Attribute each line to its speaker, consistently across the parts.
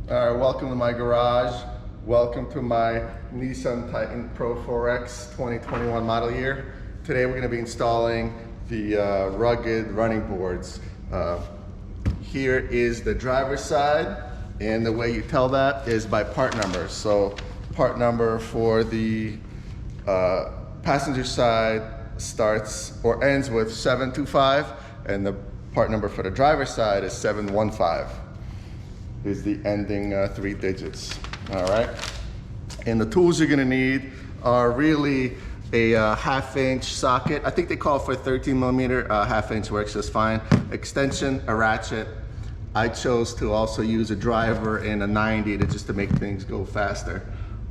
Speaker 1: All right, welcome to my garage. Welcome to my Nissan Titan Pro4X 2021 model year. Today we're going to be installing the rugged running boards. Here is the driver's side, and the way you tell that is by part number. So part number for the passenger side starts or ends with 725, and the part number for the driver's side is 715. Is the ending 3 digits. All right. And the tools you're gonna need are really a 1/2 inch socket. I think they call for 13 millimeter. 1/2 inch works just fine. Extension, a ratchet. I chose to also use a driver and a 90 just to make things go faster.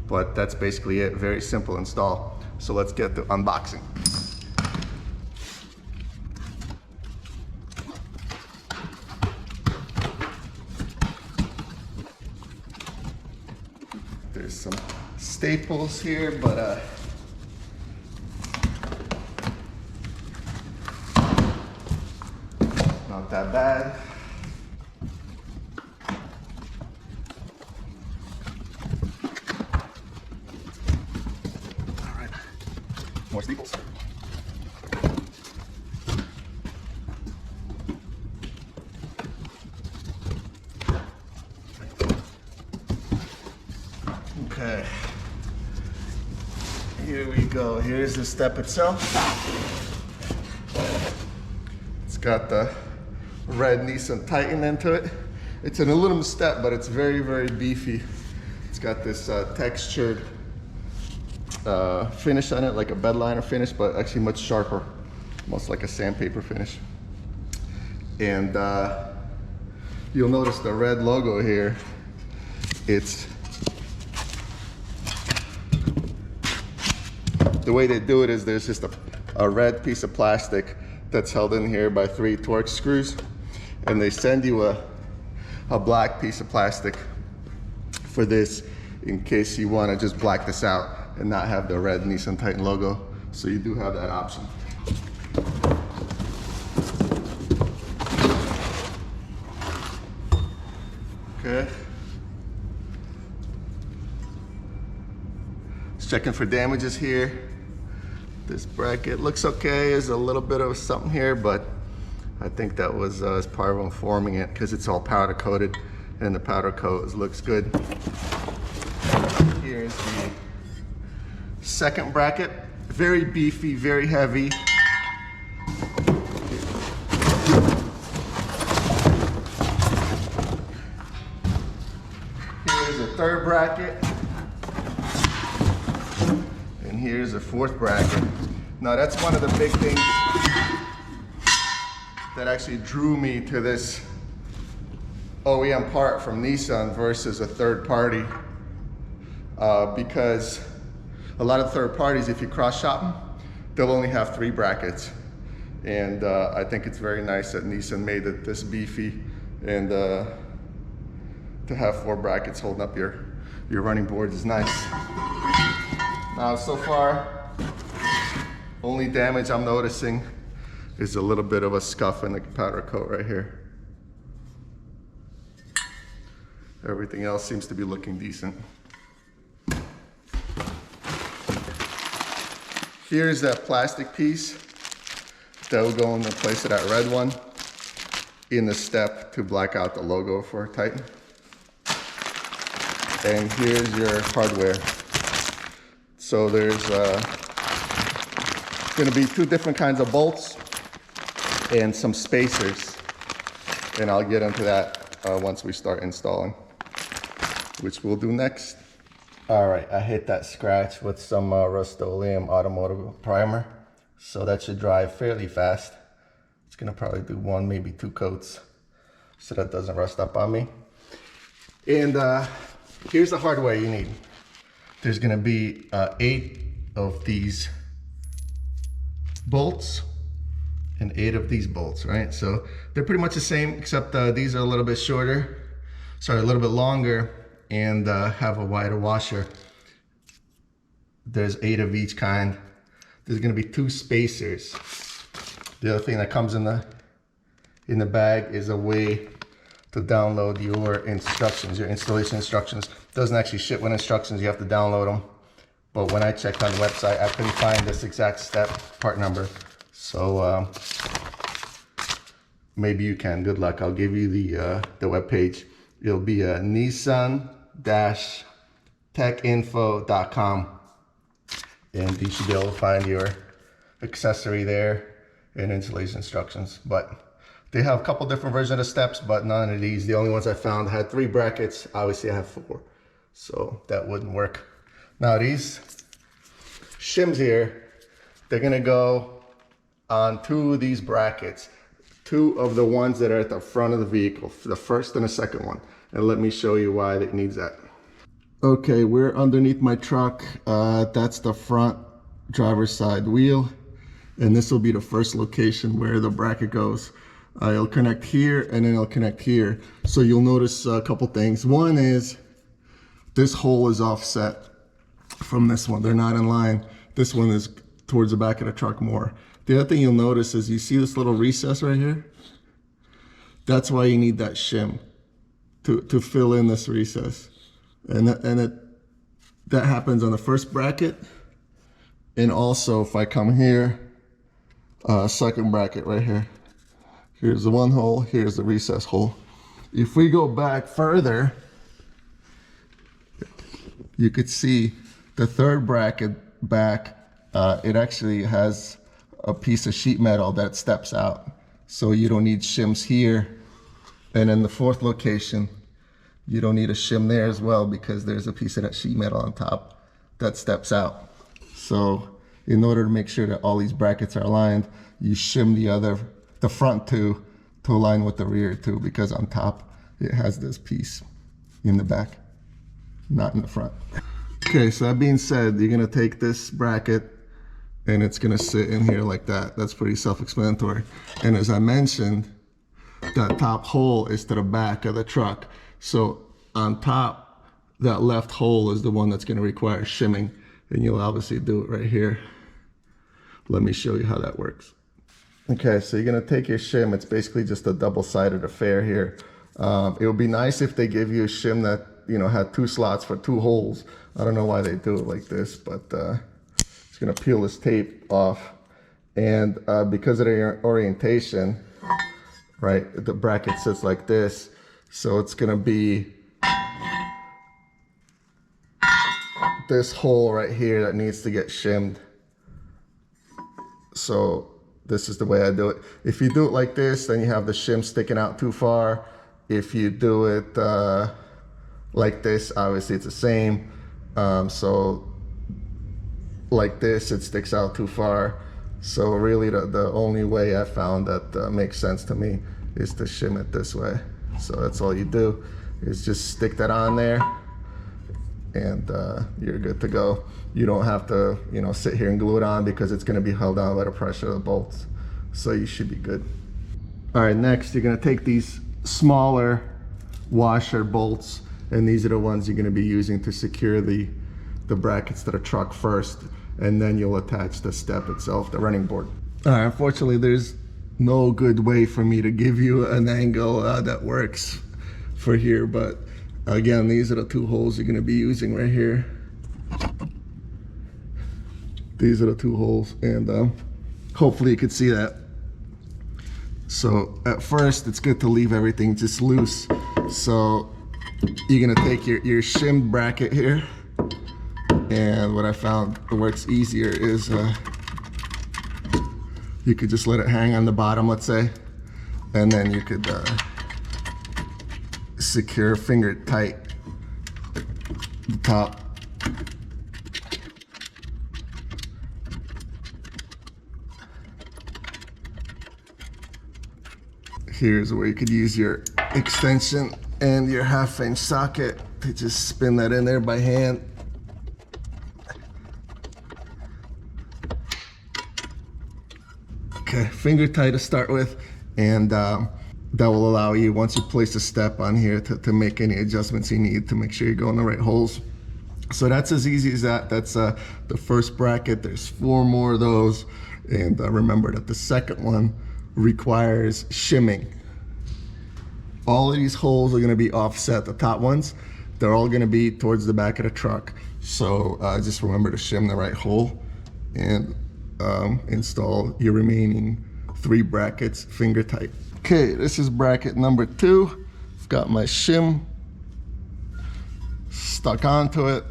Speaker 1: But that's basically it. Very simple install. So let's get to unboxing. There's some staples here, but not that bad. All right, more staples. Okay, here we go. Here's the step itself. It's got the red Nissan Titan into it. It's an aluminum step, but it's very, very beefy. It's got this textured finish on it, like a bedliner finish, but actually much sharper, almost like a sandpaper finish. And you'll notice the red logo here. The way they do it is there's just a red piece of plastic that's held in here by 3 Torx screws, and they send you a black piece of plastic for this in case you want to just black this out and not have the red Nissan Titan logo. So you do have that option. Okay. Just checking for damages here. This bracket looks okay. There's a little bit of something here, but I think that was as part of them forming it, because it's all powder coated and the powder coat looks good. Here's the second bracket. Very beefy, very heavy. Here's a third bracket. And here's a fourth bracket. Now that's one of the big things that actually drew me to this OEM part from Nissan versus a third party, because a lot of third parties, if you cross shop them, they'll only have 3 brackets. And I think it's very nice that Nissan made it this beefy, and to have 4 brackets holding up your running boards is nice. Now, so far, only damage I'm noticing is a little bit of a scuff in the powder coat right here. Everything else seems to be looking decent. Here's that plastic piece that will go in the place of that red one in the step to black out the logo for Titan. And here's your hardware. So there's going to be 2 different kinds of bolts and some spacers, and I'll get into that once we start installing, which we'll do next. All right, I hit that scratch with some Rust-Oleum automotive primer, so that should dry fairly fast. It's going to probably do 1, maybe 2 coats so that doesn't rust up on me. And here's the hardware you need. There's going to be 8 of these bolts and 8 of these bolts, right? So they're pretty much the same, except these are a little bit shorter, sorry, a little bit longer, and have a wider washer. There's 8 of each kind. There's going to be 2 spacers. The other thing that comes in the bag is a way to download your instructions, your installation instructions. It doesn't actually ship with instructions, you have to download them. But when I checked on the website, I couldn't find this exact step, part number. So maybe you can, good luck. I'll give you the web page. It'll be nissan-techinfo.com. And you should be able to find your accessory there and installation instructions. But they have a couple different versions of the steps, but none of these. The only ones I found had 3 brackets. Obviously I have 4, so that wouldn't work. Now these shims here, they're gonna go on 2 of these brackets. 2 of the ones that are at the front of the vehicle, the first and the second one. And let me show you why it needs that. Okay, we're underneath my truck. That's the front driver's side wheel. And this will be the first location where the bracket goes. It'll connect here and then it'll connect here. So you'll notice a couple things. One is this hole is offset from this one. They're not in line. This one is towards the back of the truck more. The other thing you'll notice is you see this little recess right here? That's why you need that shim to fill in this recess. And that happens on the first bracket. And also if I come here, second bracket right here. Here's the one hole, here's the recess hole. If we go back further, you could see the third bracket back, it actually has a piece of sheet metal that steps out. So you don't need shims here. And in the fourth location, you don't need a shim there as well because there's a piece of that sheet metal on top that steps out. So in order to make sure that all these brackets are aligned, you shim the front 2 to align with the rear 2, because on top it has this piece in the back, not in the front. Okay, so that being said, you're gonna take this bracket and it's gonna sit in here like that. That's pretty self-explanatory. And as I mentioned, that top hole is to the back of the truck. So on top, that left hole is the one that's gonna require shimming, and you'll obviously do it right here. Let me show you how that works. Okay, so you're gonna take your shim. It's basically just a double-sided affair here. It would be nice if they give you a shim that, you know, had 2 slots for 2 holes. I don't know why they do it like this, but it's gonna peel this tape off. And because of the orientation, right, the bracket sits like this. So it's gonna be this hole right here that needs to get shimmed. So this is the way I do it. If you do it like this, then you have the shim sticking out too far. If you do it like this, obviously it's the same. So like this, it sticks out too far. So really the only way I found that makes sense to me is to shim it this way. So that's all you do, is just stick that on there and you're good to go. You don't have to, you know, sit here and glue it on because it's gonna be held down by the pressure of the bolts. So you should be good. All right, next you're gonna take these smaller washer bolts, and these are the ones you're gonna be using to secure the brackets to the truck first, and then you'll attach the step itself, the running board. All right, unfortunately there's no good way for me to give you an angle that works for here, but again, these are the 2 holes you're gonna be using right here. These are the 2 holes, and hopefully you could see that. So at first, it's good to leave everything just loose. So you're gonna take your shim bracket here, and what I found works easier is you could just let it hang on the bottom, let's say, and then you could secure finger tight the top. Here's where you could use your extension and your 1/2-inch socket to just spin that in there by hand. Okay, finger tight to start with, and that will allow you, once you place a step on here, to make any adjustments you need to make sure you go in the right holes. So that's as easy as that. That's the first bracket. There's 4 more of those, and remember that the second one requires shimming. All of these holes are gonna be offset. The top ones, they're all gonna be towards the back of the truck. So just remember to shim the right hole and install your remaining 3 brackets finger tight. Okay, this is bracket number 2. I've got my shim stuck onto it.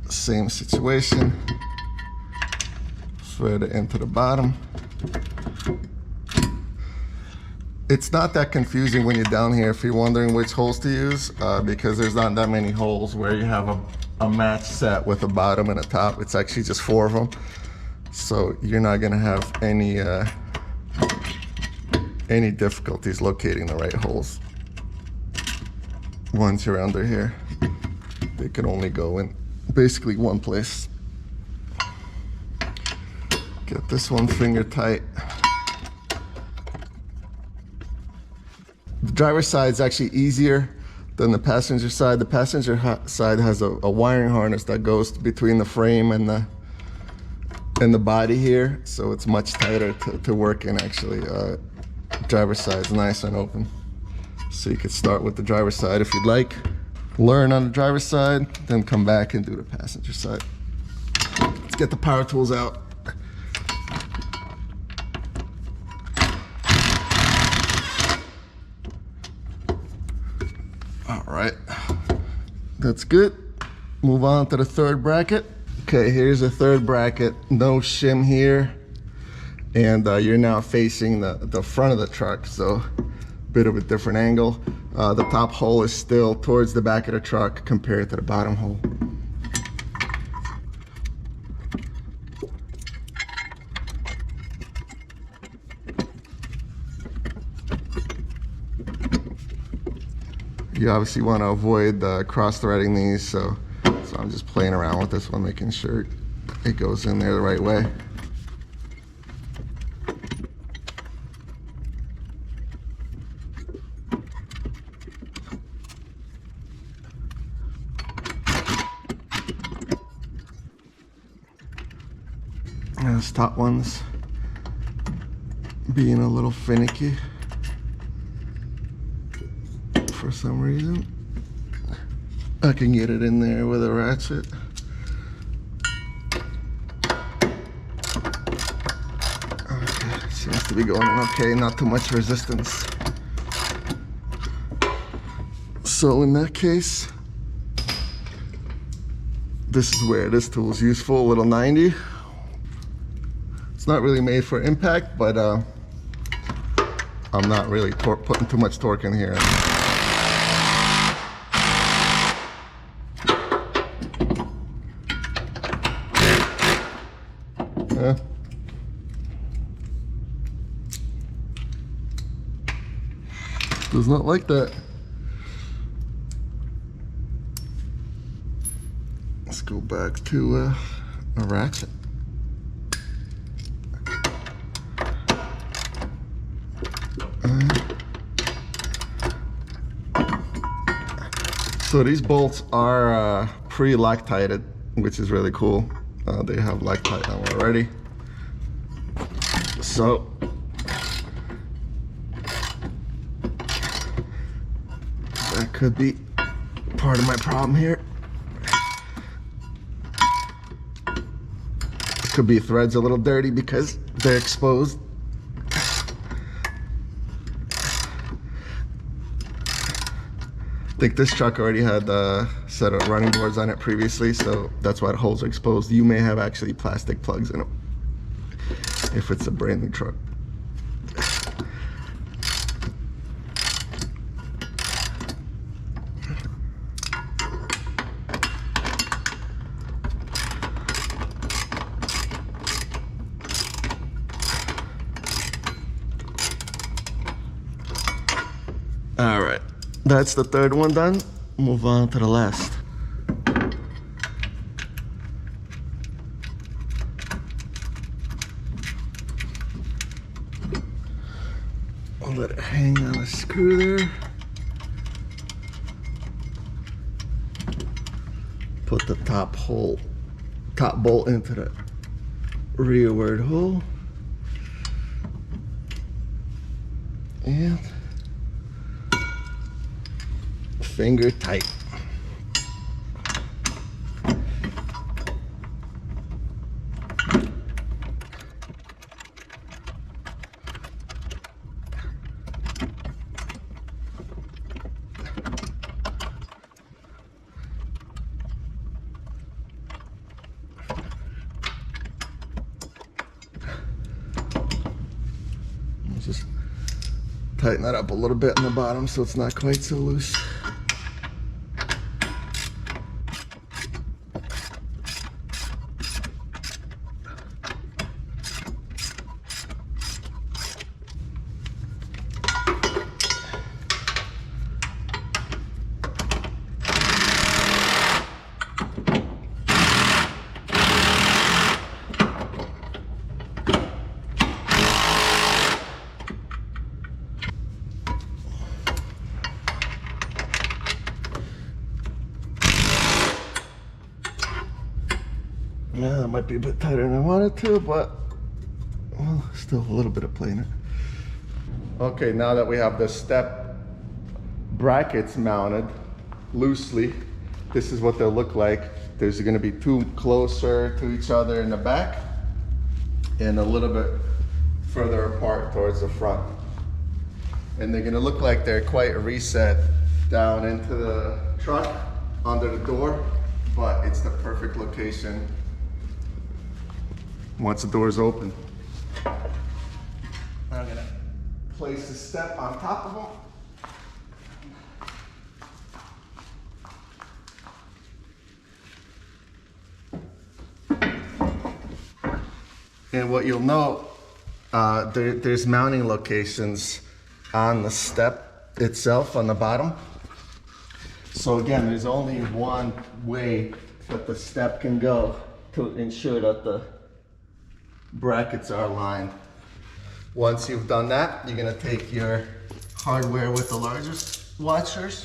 Speaker 1: Same situation. Thread it into the bottom. It's not that confusing when you're down here if you're wondering which holes to use, because there's not that many holes where you have a match set with a bottom and a top. It's actually just 4 of them. So you're not gonna have any difficulties locating the right holes. Once you're under here, they can only go in basically one place. Get this one finger tight. The driver's side is actually easier than the passenger side. The passenger side has a wiring harness that goes between the frame and the body here, so it's much tighter to work in actually. Driver's side is nice and open. So you could start with the driver's side if you'd like. Learn on the driver's side, then come back and do the passenger side. Let's get the power tools out. All right, that's good. Move on to the 3rd bracket. Okay, here's the 3rd bracket. No shim here. And you're now facing the front of the truck, so a bit of a different angle. The top hole is still towards the back of the truck compared to the bottom hole. You obviously want to avoid cross-threading these, so I'm just playing around with this one, making sure it goes in there the right way. And this top one's being a little finicky for some reason. I can get it in there with a ratchet. Okay, seems to be going in okay, not too much resistance. So in that case, this is where this tool is useful, a little 90. It's not really made for impact, but I'm not really putting too much torque in here. Does not like that. Let's go back to a ratchet. So these bolts are pre-Loctited, which is really cool. They have Loctite on already. So that could be part of my problem here. Could be threads a little dirty because they're exposed. I think this truck already had a set of running boards on it previously, so that's why the holes are exposed. You may have actually plastic plugs in them if it's a brand new truck. All right, that's the 3rd one done. Move on to the last. I'll let it hang on a screw there. Put the top bolt into the rearward hole. And finger tight. Just tighten that up a little bit in the bottom so it's not quite so loose. Yeah, that might be a bit tighter than I wanted to, but well, still a little bit of play in it. Okay, now that we have the step brackets mounted loosely, this is what they'll look like. There's going to be two closer to each other in the back and a little bit further apart towards the front. And they're going to look like they're quite reset down into the truck under the door, but it's the perfect location once the door is open. I'm gonna place the step on top of them. And what you'll note, there's mounting locations on the step itself on the bottom. So again, there's only one way that the step can go to ensure that the brackets are aligned. Once you've done that, you're gonna take your hardware with the largest washers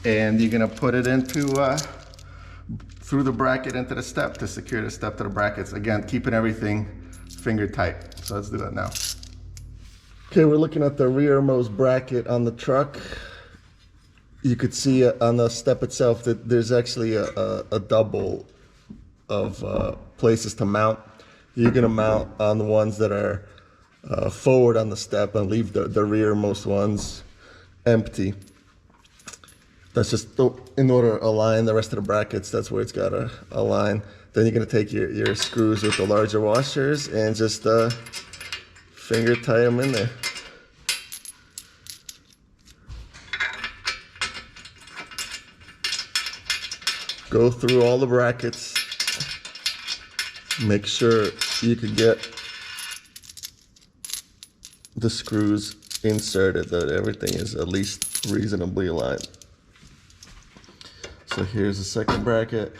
Speaker 1: and you're gonna put it into through the bracket into the step to secure the step to the brackets. Again, keeping everything finger tight. So let's do that now. Okay, we're looking at the rearmost bracket on the truck. You could see on the step itself that there's actually a double of places to mount. You're gonna mount on the ones that are forward on the step and leave the rearmost ones empty. That's just in order to align the rest of the brackets. That's where it's gotta align. Then you're gonna take your screws with the larger washers and just finger tie them in there. Go through all the brackets. Make sure you can get the screws inserted, that everything is at least reasonably aligned. So here's the second bracket.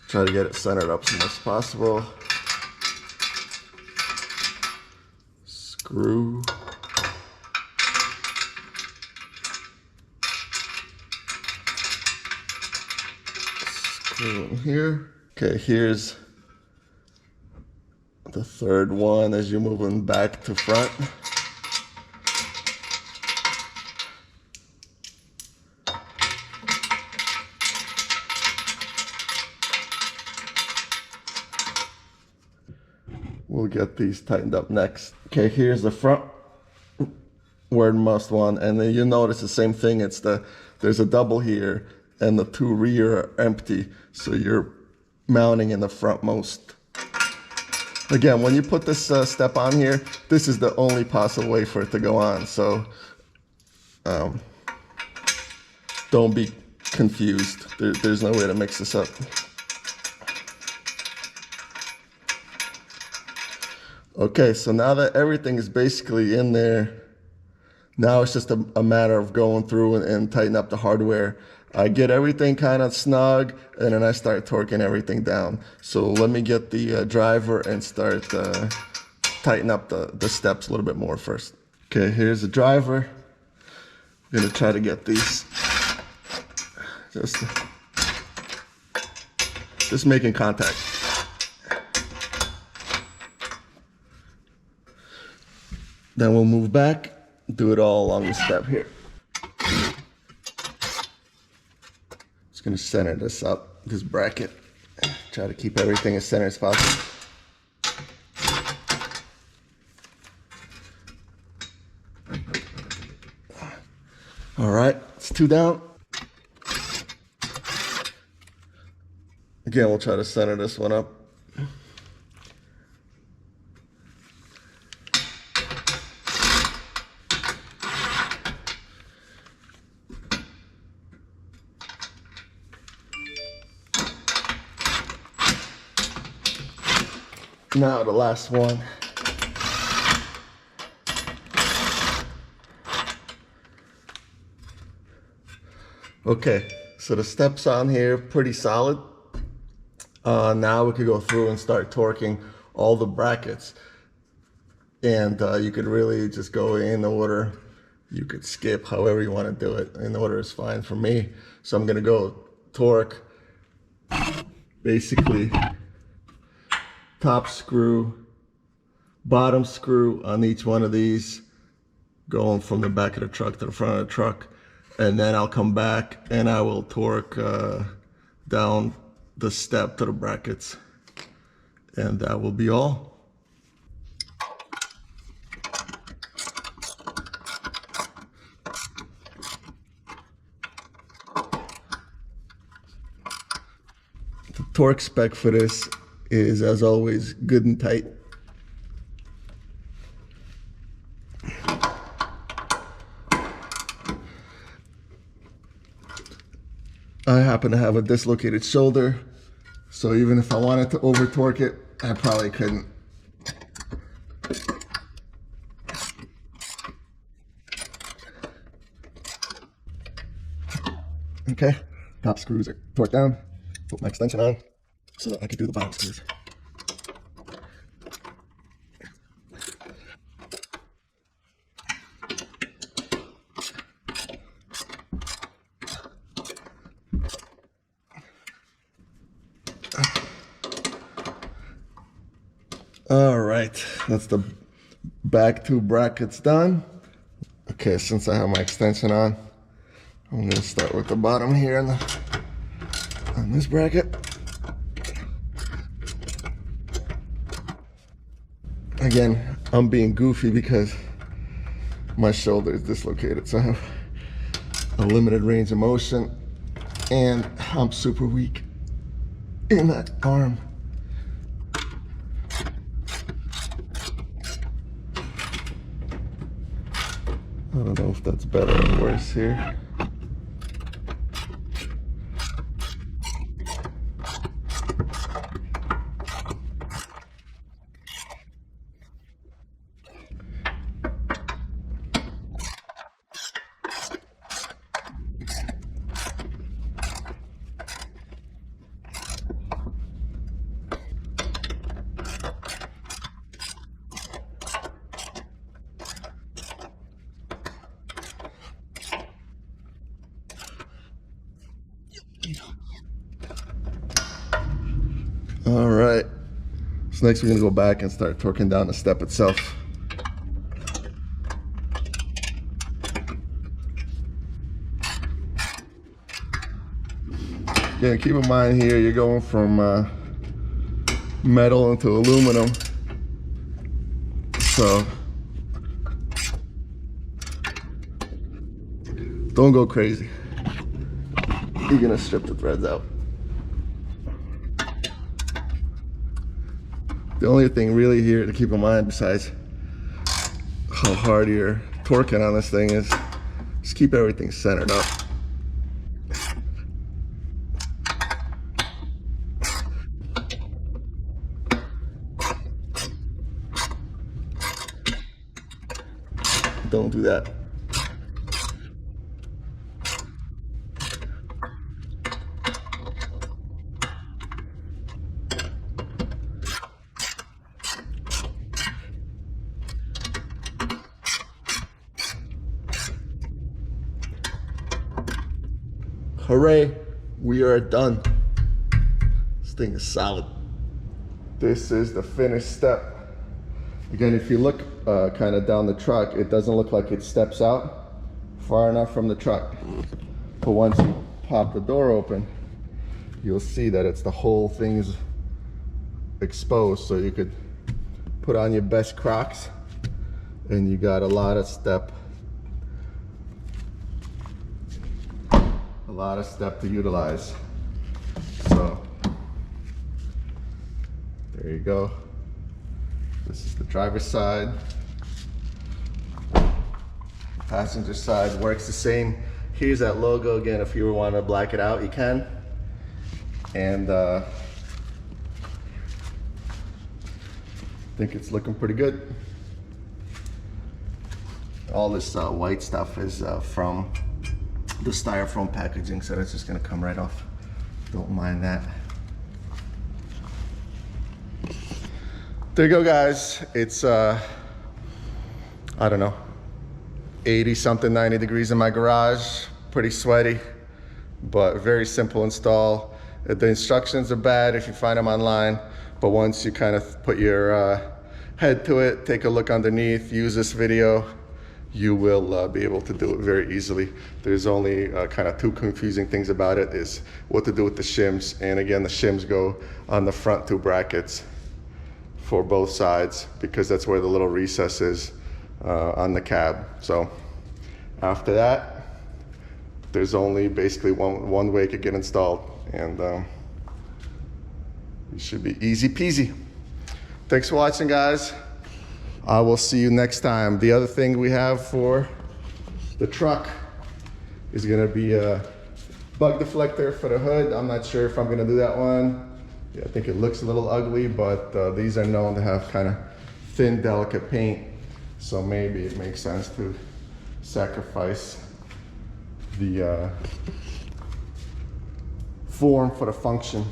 Speaker 1: Try to get it centered up as much as possible. Screw. Screw in here. Okay, here's the third one as you're moving back to front. We'll get these tightened up next. Okay, here's the front wordmost one, and then you'll notice the same thing. There's a double here, and the two rear are empty, so you're mounting in the frontmost. Again, when you put this step on here, this is the only possible way for it to go on, so don't be confused. There's no way to mix this up. Okay, so now that everything is basically in there, now it's just a matter of going through and tighten up the hardware. I get everything kind of snug, and then I start torquing everything down. So let me get the driver and start tighten up the steps a little bit more first. Okay, here's the driver. I'm gonna try to get these just making contact. Then we'll move back, do it all along the step here. Just gonna center this up, this bracket. Try to keep everything as centered as possible. All right, it's 2 down. Again, we'll try to center this one up. Now the last one. Okay, so the steps on here, pretty solid. Now we could go through and start torquing all the brackets. And you could really just go in order. You could skip however you want to do it. In order is fine for me. So I'm gonna go torque, basically top screw, bottom screw on each one of these, going from the back of the truck to the front of the truck. And then I'll come back and I will torque down the step to the brackets. And that will be all. The torque spec for this is, as always, good and tight. I happen to have a dislocated shoulder, so even if I wanted to over torque it, I probably couldn't. Okay, top screws are torqued down. Put my extension on so that I can do the bottom screws. All right, that's the back 2 brackets done. Okay, since I have my extension on, I'm gonna start with the bottom here on this bracket. Again, I'm being goofy because my shoulder is dislocated, so I have a limited range of motion and I'm super weak in that arm. I don't know if that's better or worse here. All right, so next we're gonna go back and start torquing down the step itself. Yeah, keep in mind here, you're going from metal into aluminum. So don't go crazy. You're gonna strip the threads out. The only thing really here to keep in mind, besides how hard you're torquing on this thing, is just keep everything centered up. Don't do that. Hooray, we are done. This thing is solid. This is the finished step. Again, if you look kind of down the truck, it doesn't look like it steps out far enough from the truck. But once you pop the door open, you'll see that it's the whole thing is exposed, so you could put on your best Crocs and you got a lot of step to utilize. So there you go. This is the driver's side. Passenger side works the same. Here's that logo again. If you want to black it out, you can. And I think it's looking pretty good. All this white stuff is from the styrofoam packaging, so that's just gonna come right off. Don't mind that. There you go, guys. It's I don't know, 80 something, 90 degrees in my garage. Pretty sweaty, but very simple install. The instructions are bad if you find them online, but once you kind of put your head to it, take a look underneath, use this video, you will be able to do it very easily. There's only kind of two confusing things about it, is what to do with the shims. And again, the shims go on the front two brackets for both sides, because that's where the little recess is on the cab. So after that, there's only basically one way it could get installed, and it should be easy peasy. Thanks for watching, guys. I will see you next time. The other thing we have for the truck is gonna be a bug deflector for the hood. I'm not sure if I'm gonna do that one. Yeah, I think it looks a little ugly, but these are known to have kind of thin, delicate paint. So maybe it makes sense to sacrifice the form for the function.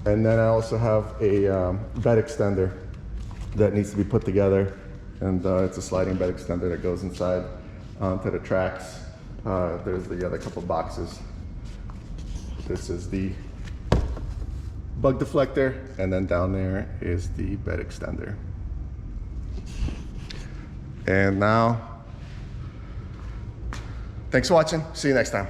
Speaker 1: And then I also have a bed extender that needs to be put together, and it's a sliding bed extender that goes inside onto the tracks. There's the other couple boxes. This is the bug deflector, and then down there is the bed extender. And now, thanks for watching. See you next time.